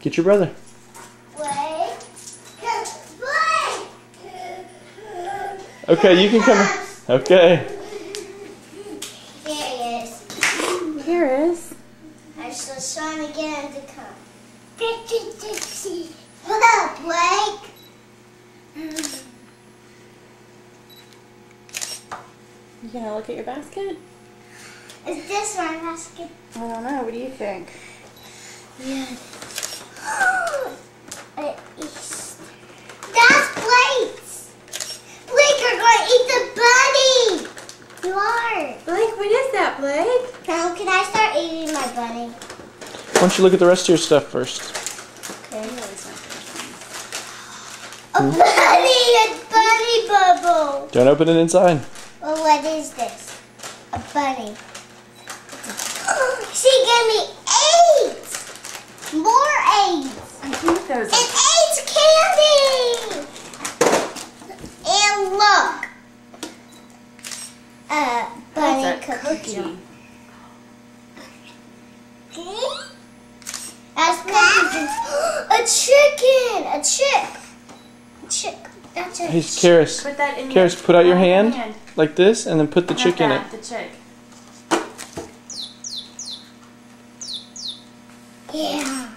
Get your brother. Blake. Okay, you can come. Okay. There he is. Here is. I was trying to get him to come. What up, Blake? You gonna look at your basket? Is this my basket? I don't know. What do you think? Yeah. That's plates. Blake, you're going to eat the bunny. You are. Blake, what is that, Blake? Now, can I start eating my bunny? Why don't you look at the rest of your stuff first? Okay. A bunny bubble. Don't open it inside. Well, what is this? A bunny. She gave me 8. More 8. I think those And are. 8 candy. And look. Bunny That's a cookie. cookie. That's cookies. A chicken. A chick. That's a Hey, Karis. Put that in. Karis, put out your hand like this, and then put the Not chick in it. that, the chick. Yeah.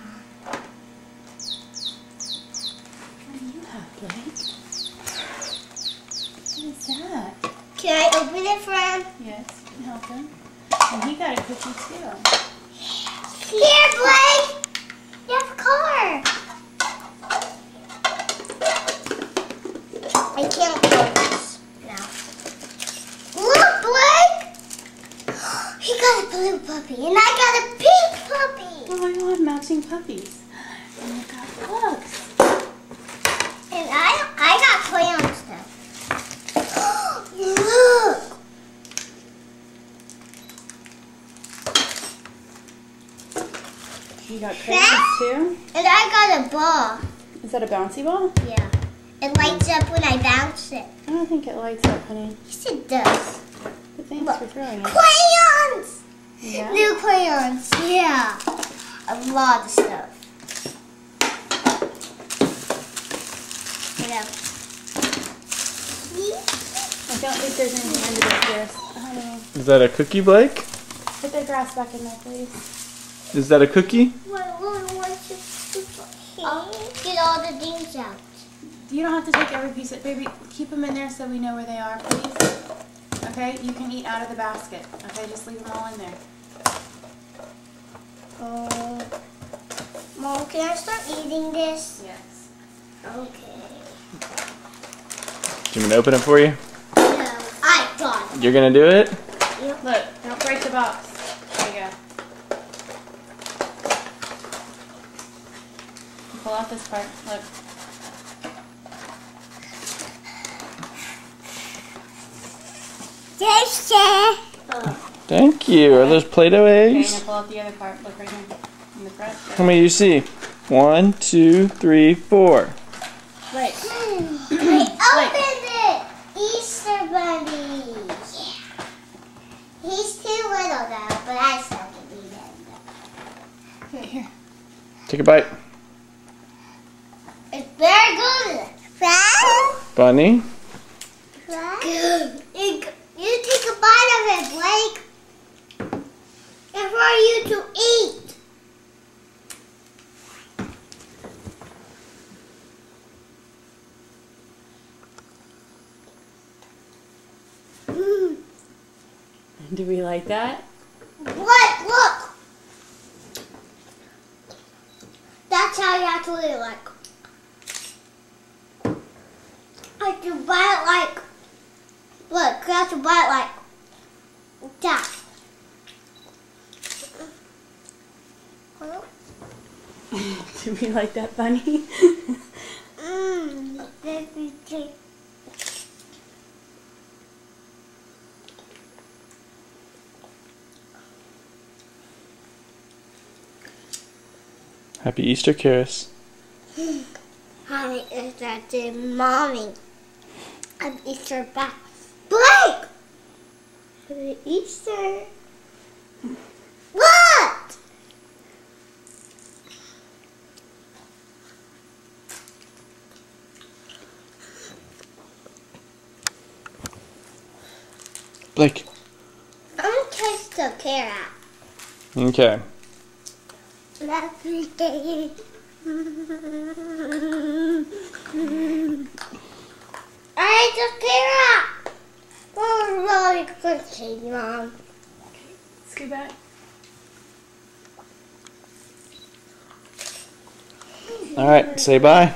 What do you have, Blake? What is that? Can I open it for him? Yes, you can help him. And he got a cookie too. Here, Blake. You have a car. I can't focus now. Look, Blake. He got a blue puppy, and I got a pink puppy. Oh, you have matching puppies. And you got books. And I got crayon stuff. Look. You got crayons too? And I got a ball. Is that a bouncy ball? Yeah. It lights up when I bounce it. I don't think it lights up, honey. Yes, it does. But thanks Look. for throwing it. Crayons! Yeah. New crayons. Yeah. A lot of stuff. Yeah. I don't think there's anything under this grass. Honey, Is that a cookie, Blake? put the grass back in there, please. Is that a cookie? I'll get all the things out. You don't have to take every piece of baby. Keep them in there so we know where they are, please. Okay, you can eat out of the basket. Okay, just leave them all in there. Mom, can I start eating this? Yes. Okay. Do you want me to open it for you? No, I got it. You're gonna do it? Look, don't break the box. There you go. Pull out this part. Look. Yes, sir. Thank you. Are those Play-Doh Okay, eggs? now pull out the other part. Look right here in the front. How many do you see? 1, 2, 3, 4. Right. I opened it. Easter bunny. Yeah. He's too little though, but I still can eat him. Here. Take a bite. It's very good. Bunny. Good. You take a bite of it, Blake. It's for you to eat. Do we like that? What? Look. That's how you actually like. I have to bite it like. Look, you have to bite it like that. Do we like that, bunny? Baby cake. Happy Easter, Karis. Happy Easter to Mommy. I'm Easter back. Blake! Happy Easter. What? Blake. I'm gonna taste the carrot. Okay. Let me taste. I just carrot. Oh, really crunchy, Mom. Scoot back. All right. Say bye.